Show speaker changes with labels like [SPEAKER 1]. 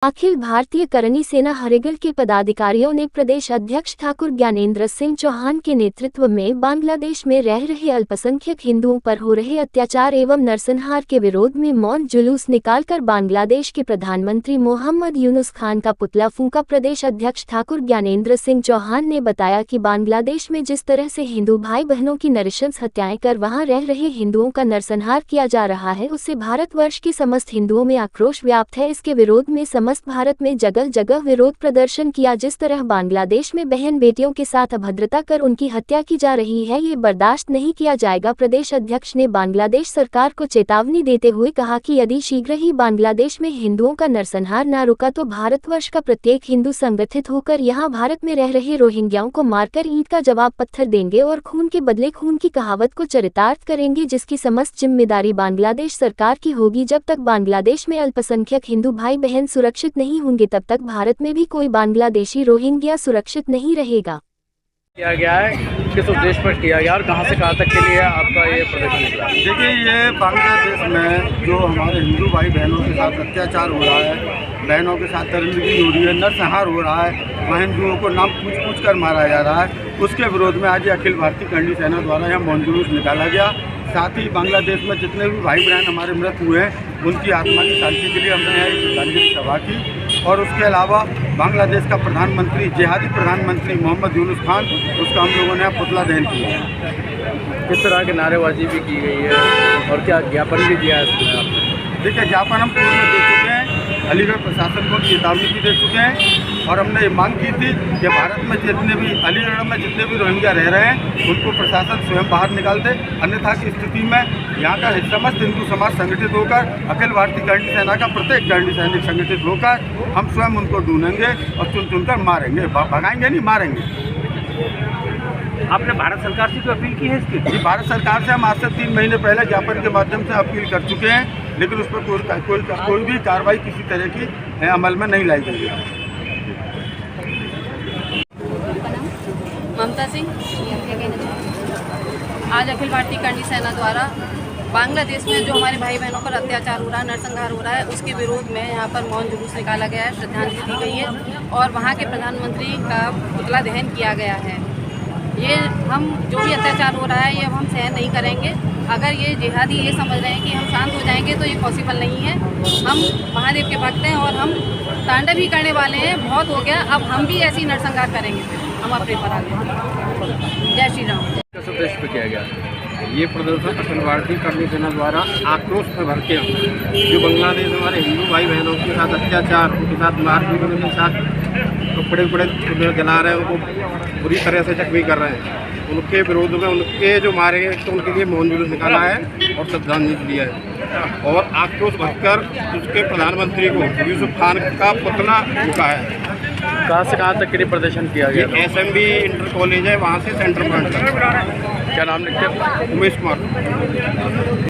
[SPEAKER 1] अखिल भारतीय करणी सेना हरिगल के पदाधिकारियों ने प्रदेश अध्यक्ष ठाकुर ज्ञानेंद्र सिंह चौहान के नेतृत्व में बांग्लादेश में रह रहे अल्पसंख्यक हिंदुओं पर हो रहे अत्याचार एवं नरसंहार के विरोध में मौन जुलूस निकालकर बांग्लादेश के प्रधानमंत्री मोहम्मद यूनुस खान का पुतला फूंका। प्रदेश अध्यक्ष ठाकुर ज्ञानेंद्र सिंह चौहान ने बताया कि बांग्लादेश में जिस तरह से हिंदू भाई बहनों की नृशंस हत्याएं कर वहां रह रहे हिंदुओं का नरसंहार किया जा रहा है, उससे भारतवर्ष के समस्त हिंदुओं में आक्रोश व्याप्त है। इसके विरोध में समस्त भारत में जगह जगह विरोध प्रदर्शन किया। जिस तरह बांग्लादेश में बहन बेटियों के साथ अभद्रता कर उनकी हत्या की जा रही है, ये बर्दाश्त नहीं किया जाएगा। प्रदेश अध्यक्ष ने बांग्लादेश सरकार को चेतावनी देते हुए कहा कि यदि शीघ्र ही बांग्लादेश में हिंदुओं का नरसंहार न रुका तो भारतवर्ष का प्रत्येक हिंदू संगठित होकर यहाँ भारत में रह रहे रोहिंग्याओं को मारकर ईंट का जवाब पत्थर देंगे और खून के बदले खून की कहावत को चरितार्थ करेंगे, जिसकी समस्त जिम्मेदारी बांग्लादेश सरकार की होगी। जब तक बांग्लादेश में अल्पसंख्यक हिंदू भाई बहन सुरक्षित नहीं होंगे तब तक भारत में भी कोई बांग्लादेशी रोहिंग्या सुरक्षित नहीं रहेगा।
[SPEAKER 2] किया गया है, किस उद्देश्य पर किया गया और कहां से कहां तक के लिए आपका ये प्रदर्शन निकला?
[SPEAKER 3] देखिए, ये बांग्लादेश में जो हमारे हिंदू भाई बहनों के साथ अत्याचार हो रहा है, बहनों के साथ दरिंदगी हो रही है, नरसंहार हो रहा है, वहाँ हिंदुओं को नाम पूछ कर मारा जा रहा है, उसके विरोध में आज अखिल भारतीय करणी सेना द्वारा यहाँ मौन जुलूस निकाला गया। साथ ही बांग्लादेश में जितने भी भाई बहन हमारे मृत हुए हैं उनकी आत्मा की शांति के लिए हमने यहाँ एक श्रद्धांजलि सभा की। और उसके अलावा बांग्लादेश का प्रधानमंत्री, जिहादी प्रधानमंत्री मोहम्मद यूनुस खान, उसका हम लोगों ने यहाँ पुतला दहन किया।
[SPEAKER 2] किस तरह की नारेबाजी भी की गई है और क्या ज्ञापन भी दिया है?
[SPEAKER 3] देखिए, ज्ञापन हम पूर्व में दे चुके हैं, अलीगढ़ प्रशासन को चेतावनी भी दे चुके हैं और हमने ये मांग की थी कि भारत में जितने भी अलीगढ़ में जितने भी रोहिंग्या रह रहे हैं उनको प्रशासन स्वयं बाहर निकाल दे, अन्यथा की स्थिति में यहाँ का समस्त हिंदू समाज संगठित होकर अखिल भारतीय करणी सेना का प्रत्येक करणी सैनिक संगठित होकर हम स्वयं उनको ढूंढेंगे और चुन चुनकर मारेंगे, भगाएंगे नहीं, मारेंगे।
[SPEAKER 2] आपने भारत सरकार से कोई अपील की है इसकी?
[SPEAKER 3] जी, भारत सरकार से हम आज से 3 महीने पहले ज्ञापन के माध्यम से अपील कर चुके हैं, लेकिन उस पर कोई भी कार्रवाई किसी तरह की अमल में नहीं लाई गई है।
[SPEAKER 4] ममता सिंह। आज अखिल भारतीय करणी सेना द्वारा बांग्लादेश में जो हमारे भाई बहनों पर अत्याचार हो रहा है, नरसंहार हो रहा है, उसके विरोध में यहाँ पर मौन जुलूस निकाला गया है, श्रद्धांजलि दी गई है और वहाँ के प्रधानमंत्री का पुतला दहन किया गया है। ये हम जो भी अत्याचार हो रहा है ये हम सहन नहीं करेंगे। अगर ये जिहादी ये समझ रहे हैं कि हम शांत हो जाएंगे तो ये पॉसिबल नहीं है। हम महादेव के भक्त हैं और हम तांडव ही करने वाले हैं, बहुत हो गया, अब हम भी ऐसी नरसंहार करेंगे, हम अपने पर आ गए। जय श्री राम।
[SPEAKER 2] किस उद्देश्य पर किया गया?
[SPEAKER 5] ये प्रदर्शन अखिल भारतीय करणी सेना द्वारा आक्रोश में भर के जो बांग्लादेश में हमारे हिंदू भाई बहनों के साथ अत्याचार, उनके साथ मारपीट, उनके साथ टुकड़े टुकड़े जला रहे हैं, उनको बुरी तरह से जख्मी कर रहे हैं, उनके विरोध में उनके जो मारे गए तो उनके लिए मौन जुलूस निकाला है और श्रद्धांजलि दिया है और आक्रोश भरकर उसके प्रधानमंत्री को यूनुस खान का पुतला फूंका है।
[SPEAKER 2] कहां से कहां तक के लिए प्रदर्शन किया गया?
[SPEAKER 5] SMB इंटर कॉलेज है, वहाँ से सेंटर पॉइंट।
[SPEAKER 2] क्या नाम लिखते हैं?
[SPEAKER 5] उमेश कुमार।